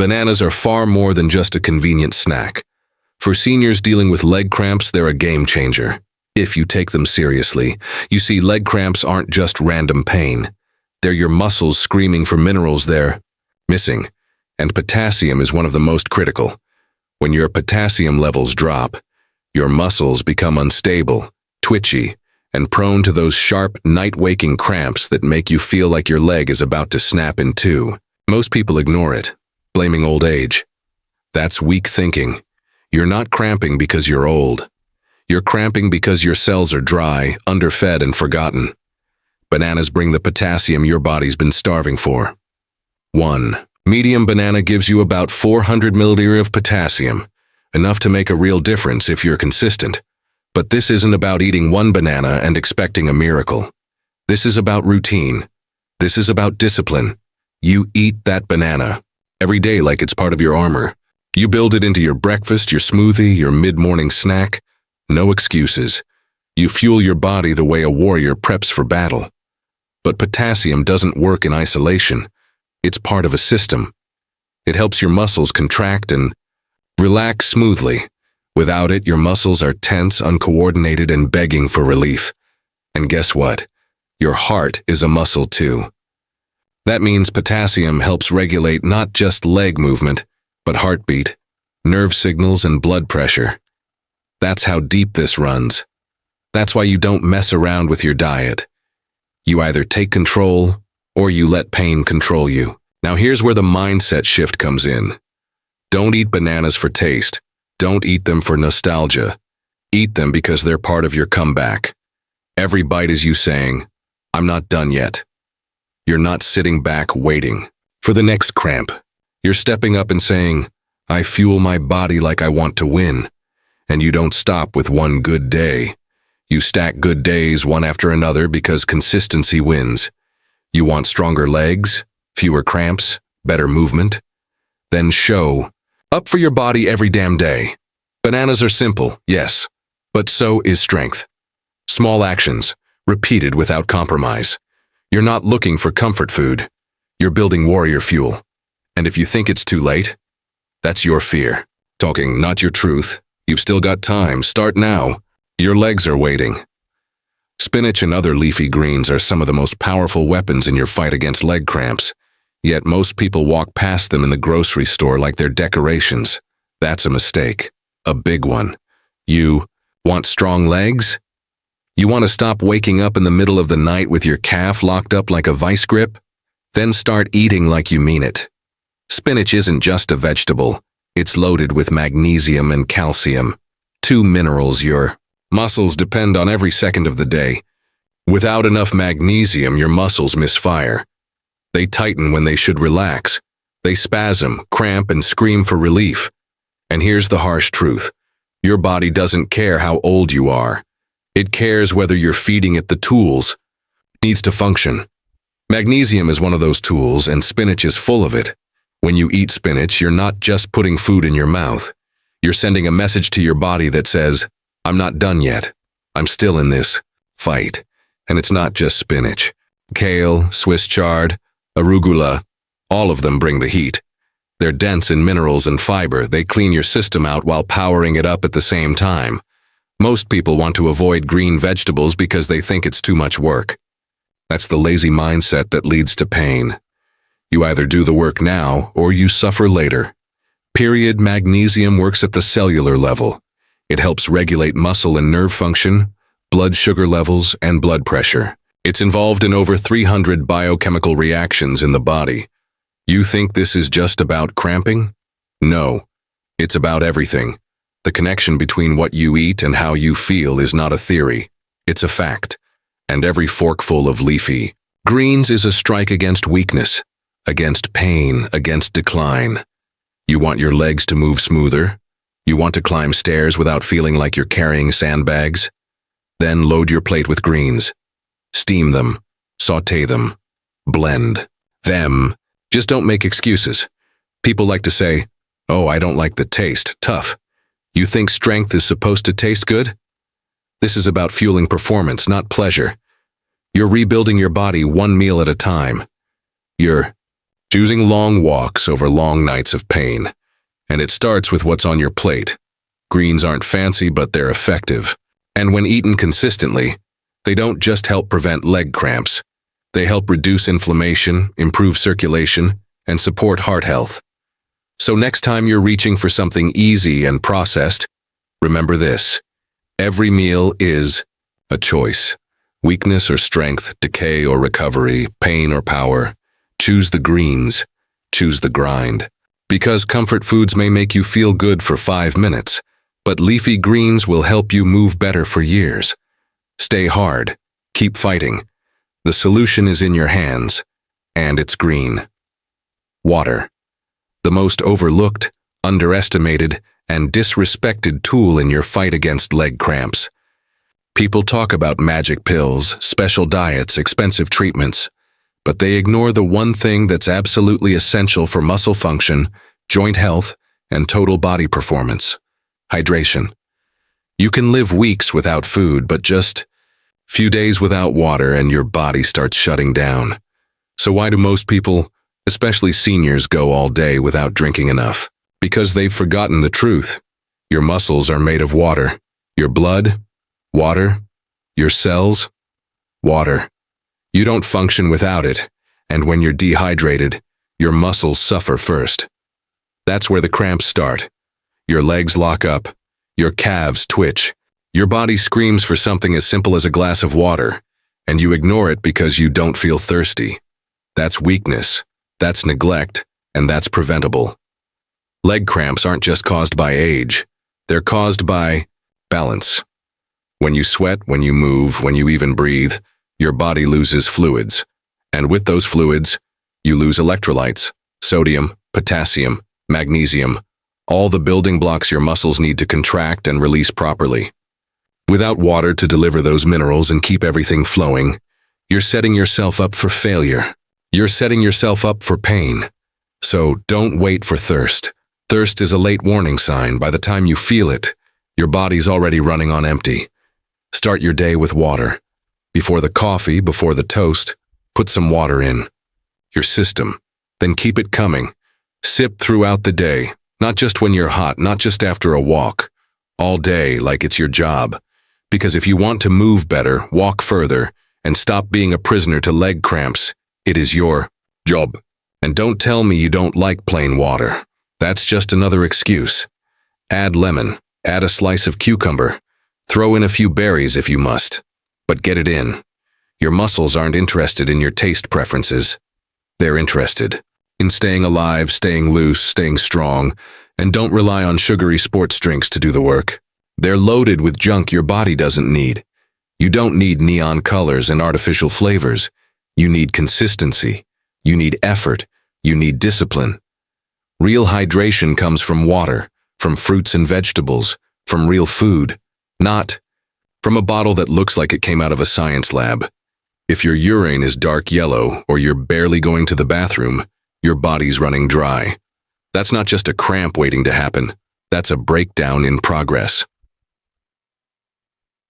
Bananas are far more than just a convenient snack. For seniors dealing with leg cramps, they're a game changer. If you take them seriously, you see leg cramps aren't just random pain. They're your muscles screaming for minerals they're missing, and potassium is one of the most critical. When your potassium levels drop, your muscles become unstable, twitchy, and prone to those sharp, night-waking cramps that make you feel like your leg is about to snap in two. Most people ignore it, blaming old age. That's weak thinking. You're not cramping because you're old. You're cramping because your cells are dry, underfed, and forgotten. Bananas bring the potassium your body's been starving for. 1. Medium banana gives you about 400 milliliters of potassium, enough to make a real difference if you're consistent. But this isn't about eating one banana and expecting a miracle. This is about routine. This is about discipline. You eat that banana every day like it's part of your armor. You build it into your breakfast, your smoothie, your mid-morning snack. No excuses. You fuel your body the way a warrior preps for battle. But potassium doesn't work in isolation. It's part of a system. It helps your muscles contract and relax smoothly. Without it, your muscles are tense, uncoordinated, and begging for relief. And guess what? Your heart is a muscle too. That means potassium helps regulate not just leg movement, but heartbeat, nerve signals, and blood pressure. That's how deep this runs. That's why you don't mess around with your diet. You either take control or you let pain control you. Now here's where the mindset shift comes in. Don't eat bananas for taste. Don't eat them for nostalgia. Eat them because they're part of your comeback. Every bite is you saying, "I'm not done yet." You're not sitting back waiting for the next cramp. You're stepping up and saying, "I fuel my body like I want to win." And you don't stop with one good day. You stack good days one after another because consistency wins. You want stronger legs, fewer cramps, better movement? Then show up for your body every damn day. Bananas are simple, yes, but so is strength. Small actions, repeated without compromise. You're not looking for comfort food. You're building warrior fuel. And if you think it's too late, that's your fear. Talking, not your truth. You've still got time. Start now. Your legs are waiting. Spinach and other leafy greens are some of the most powerful weapons in your fight against leg cramps. Yet most people walk past them in the grocery store like they're decorations. That's a mistake. A big one. You want strong legs? You want to stop waking up in the middle of the night with your calf locked up like a vice grip? Then start eating like you mean it. Spinach isn't just a vegetable. It's loaded with magnesium and calcium, two minerals your muscles depend on every second of the day. Without enough magnesium, your muscles misfire. They tighten when they should relax. They spasm, cramp, and scream for relief. And here's the harsh truth. Your body doesn't care how old you are. It cares whether you're feeding it the tools it needs to function. Magnesium is one of those tools, and spinach is full of it. When you eat spinach, you're not just putting food in your mouth. You're sending a message to your body that says, "I'm not done yet. I'm still in this fight." And it's not just spinach. Kale, Swiss chard, arugula, all of them bring the heat. They're dense in minerals and fiber. They clean your system out while powering it up at the same time. Most people want to avoid green vegetables because they think it's too much work. That's the lazy mindset that leads to pain. You either do the work now or you suffer later. Period. Magnesium works at the cellular level. It helps regulate muscle and nerve function, blood sugar levels, and blood pressure. It's involved in over 300 biochemical reactions in the body. You think this is just about cramping? No, it's about everything. The connection between what you eat and how you feel is not a theory. It's a fact. And every forkful of leafy greens is a strike against weakness, against pain, against decline. You want your legs to move smoother? You want to climb stairs without feeling like you're carrying sandbags? Then load your plate with greens. Steam them, sauté them, blend them. Just don't make excuses. People like to say, "Oh, I don't like the taste." Tough. You think strength is supposed to taste good? This is about fueling performance, not pleasure. You're rebuilding your body one meal at a time. You're choosing long walks over long nights of pain. And it starts with what's on your plate. Greens aren't fancy, but they're effective. And when eaten consistently, they don't just help prevent leg cramps. They help reduce inflammation, improve circulation, and support heart health. So next time you're reaching for something easy and processed, remember this: every meal is a choice. Weakness or strength, decay or recovery, pain or power. Choose the greens. Choose the grind. Because comfort foods may make you feel good for 5 minutes, but leafy greens will help you move better for years. Stay hard. Keep fighting. The solution is in your hands, and it's green. Water. The most overlooked, underestimated, and disrespected tool in your fight against leg cramps. People talk about magic pills, special diets, expensive treatments, but they ignore the one thing that's absolutely essential for muscle function, joint health, and total body performance: hydration. You can live weeks without food, but just few days without water and your body starts shutting down. So why do most people, especially seniors, go all day without drinking enough? Because they've forgotten the truth. Your muscles are made of water. Your blood, water. Your cells, water. You don't function without it, and when you're dehydrated, your muscles suffer first. That's where the cramps start. Your legs lock up. Your calves twitch. Your body screams for something as simple as a glass of water, and you ignore it because you don't feel thirsty. That's weakness, that's neglect, and that's preventable. Leg cramps aren't just caused by age. They're caused by balance. When you sweat, when you move, when you even breathe, your body loses fluids. And with those fluids, you lose electrolytes, sodium, potassium, magnesium, all the building blocks your muscles need to contract and release properly. Without water to deliver those minerals and keep everything flowing, you're setting yourself up for failure. You're setting yourself up for pain. So don't wait for thirst. Thirst is a late warning sign. By the time you feel it, your body's already running on empty. Start your day with water. Before the coffee, before the toast, put some water in your system. Then keep it coming. Sip throughout the day, not just when you're hot, not just after a walk. All day, like it's your job. Because if you want to move better, walk further, and stop being a prisoner to leg cramps, it is your job. And don't tell me you don't like plain water. That's just another excuse. Add lemon, add a slice of cucumber, throw in a few berries if you must, but get it in. Your muscles aren't interested in your taste preferences. They're interested in staying alive, staying loose, staying strong, and don't rely on sugary sports drinks to do the work. They're loaded with junk your body doesn't need. You don't need neon colors and artificial flavors. You need consistency. You need effort. You need discipline. Real hydration comes from water, from fruits and vegetables, from real food, not from a bottle that looks like it came out of a science lab. If your urine is dark yellow or you're barely going to the bathroom, your body's running dry. That's not just a cramp waiting to happen. That's a breakdown in progress.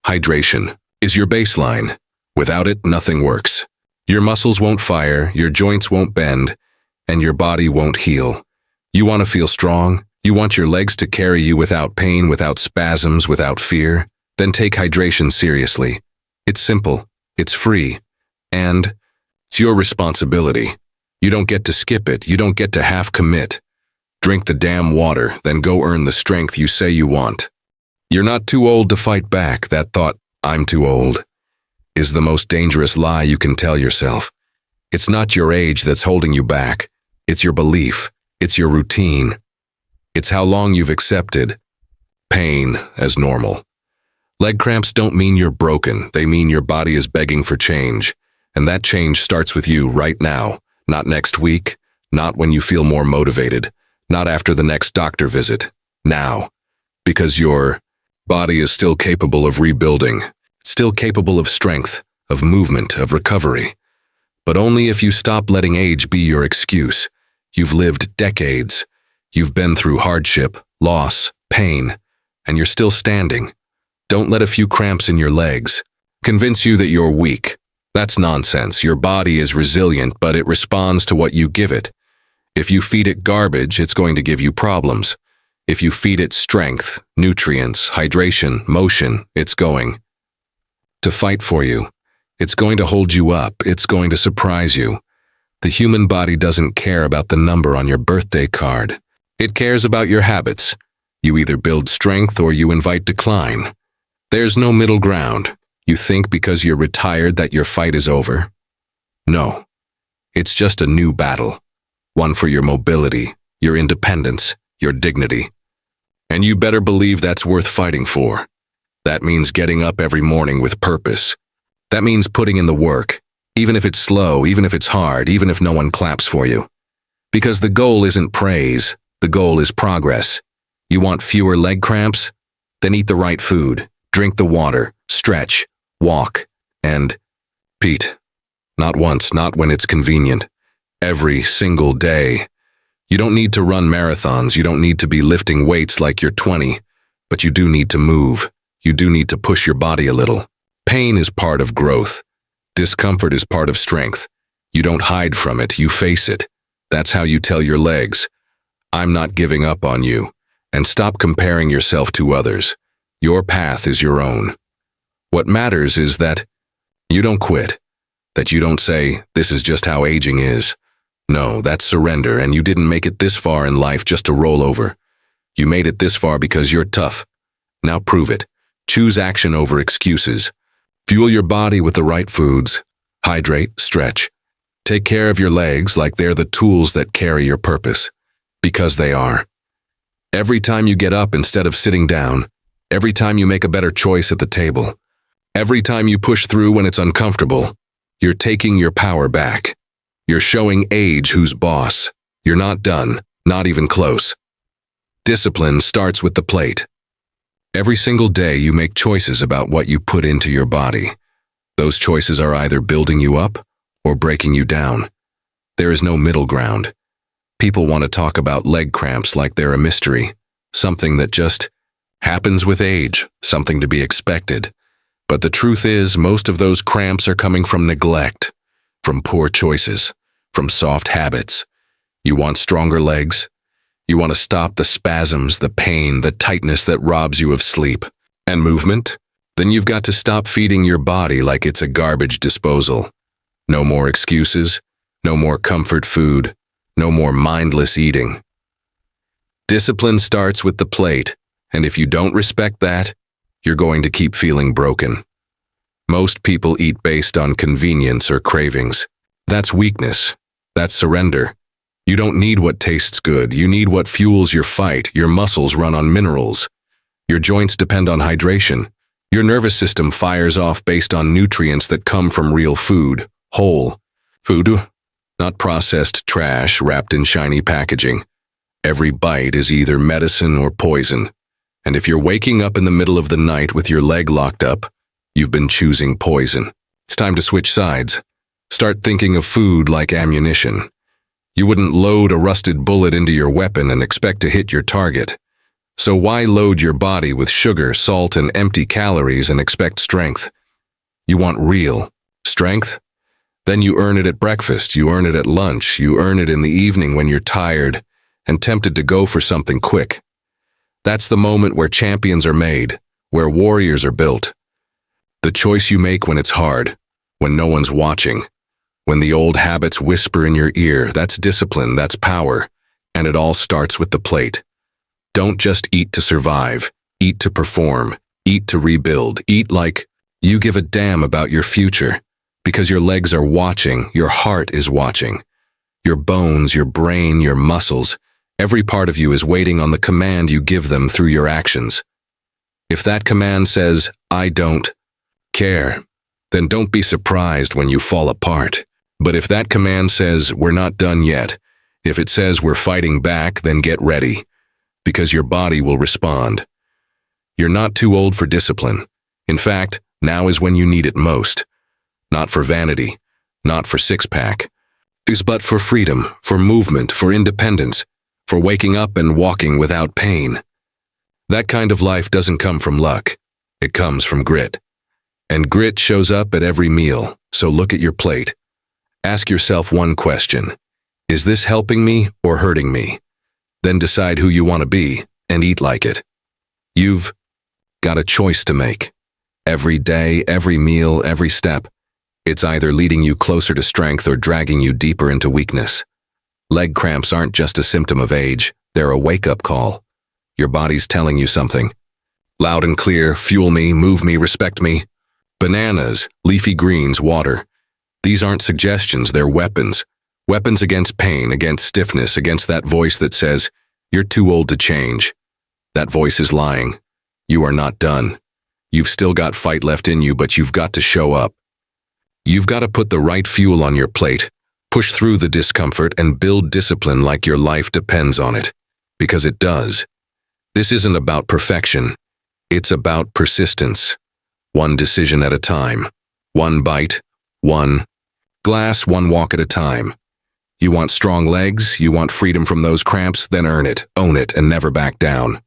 Hydration is your baseline. Without it, nothing works. Your muscles won't fire, your joints won't bend, and your body won't heal. You want to feel strong? You want your legs to carry you without pain, without spasms, without fear? Then take hydration seriously. It's simple, it's free, and it's your responsibility. You don't get to skip it, you don't get to half commit. Drink the damn water, then go earn the strength you say you want. You're not too old to fight back. That thought, "I'm too old," is the most dangerous lie you can tell yourself. It's not your age that's holding you back. It's your belief. It's your routine. It's how long you've accepted pain as normal. Leg cramps don't mean you're broken. They mean your body is begging for change. And that change starts with you right now, not next week, not when you feel more motivated, not after the next doctor visit. Now. Because your body is still capable of rebuilding. It's still capable of strength, of movement, of recovery. But only if you stop letting age be your excuse. You've lived decades. You've been through hardship, loss, pain, and you're still standing. Don't let a few cramps in your legs convince you that you're weak. That's nonsense. Your body is resilient, but it responds to what you give it. If you feed it garbage, it's going to give you problems. If you feed it strength, nutrients, hydration, motion, it's going to fight for you. It's going to hold you up. It's going to surprise you. The human body doesn't care about the number on your birthday card. It cares about your habits. You either build strength or you invite decline. There's no middle ground. You think because you're retired that your fight is over? No. It's just a new battle. One for your mobility, your independence, your dignity. And you better believe that's worth fighting for. That means getting up every morning with purpose. That means putting in the work, even if it's slow, even if it's hard, even if no one claps for you. Because the goal isn't praise, the goal is progress. You want fewer leg cramps? Then eat the right food, drink the water, stretch, walk, and Pete. Not once, not when it's convenient. Every single day. You don't need to run marathons, you don't need to be lifting weights like you're 20, but you do need to move. You do need to push your body a little. Pain is part of growth. Discomfort is part of strength. You don't hide from it, you face it. That's how you tell your legs, I'm not giving up on you. And stop comparing yourself to others. Your path is your own. What matters is that you don't quit. That you don't say, this is just how aging is. No, that's surrender, and you didn't make it this far in life just to roll over. You made it this far because you're tough. Now prove it. Choose action over excuses. Fuel your body with the right foods. Hydrate, stretch. Take care of your legs like they're the tools that carry your purpose. Because they are. Every time you get up instead of sitting down, every time you make a better choice at the table, every time you push through when it's uncomfortable, you're taking your power back. You're showing age who's boss. You're not done, not even close. Discipline starts with the plate. Every single day you make choices about what you put into your body. Those choices are either building you up or breaking you down. There is no middle ground. People want to talk about leg cramps like they're a mystery, something that just happens with age, something to be expected. But the truth is, most of those cramps are coming from neglect, from poor choices, from soft habits. You want stronger legs? You want to stop the spasms, the pain, the tightness that robs you of sleep and movement? Then you've got to stop feeding your body like it's a garbage disposal. No more excuses, no more comfort food, no more mindless eating. Discipline starts with the plate, and if you don't respect that, you're going to keep feeling broken. Most people eat based on convenience or cravings. That's weakness. That's surrender. You don't need what tastes good. You need what fuels your fight. Your muscles run on minerals. Your joints depend on hydration. Your nervous system fires off based on nutrients that come from real food, whole food, not processed trash wrapped in shiny packaging. Every bite is either medicine or poison. And if you're waking up in the middle of the night with your leg locked up, you've been choosing poison. It's time to switch sides. Start thinking of food like ammunition. You wouldn't load a rusted bullet into your weapon and expect to hit your target. So why load your body with sugar, salt, and empty calories and expect strength? You want real strength? Then you earn it at breakfast, you earn it at lunch, you earn it in the evening when you're tired and tempted to go for something quick. That's the moment where champions are made, where warriors are built. The choice you make when it's hard, when no one's watching, when the old habits whisper in your ear, that's discipline, that's power, and it all starts with the plate. Don't just eat to survive, eat to perform, eat to rebuild, eat like you give a damn about your future, because your legs are watching, your heart is watching. Your bones, your brain, your muscles, every part of you is waiting on the command you give them through your actions. If that command says, I don't care, then don't be surprised when you fall apart. But if that command says, we're not done yet, if it says we're fighting back, then get ready, because your body will respond. You're not too old for discipline. In fact, now is when you need it most. Not for vanity, not for six-pack, but for freedom, for movement, for independence, for waking up and walking without pain. That kind of life doesn't come from luck. It comes from grit. And grit shows up at every meal, so look at your plate. Ask yourself one question. Is this helping me or hurting me? Then decide who you want to be and eat like it. You've got a choice to make. Every day, every meal, every step. It's either leading you closer to strength or dragging you deeper into weakness. Leg cramps aren't just a symptom of age, they're a wake-up call. Your body's telling you something. Loud and clear, fuel me, move me, respect me. Bananas, leafy greens, water. These aren't suggestions, they're weapons. Weapons against pain, against stiffness, against that voice that says, "You're too old to change." That voice is lying. You are not done. You've still got fight left in you, but you've got to show up. You've got to put the right fuel on your plate, push through the discomfort, and build discipline like your life depends on it. Because it does. This isn't about perfection. It's about persistence. One decision at a time. One bite. One glass, one walk at a time. You want strong legs, you want freedom from those cramps, then earn it, own it, and never back down.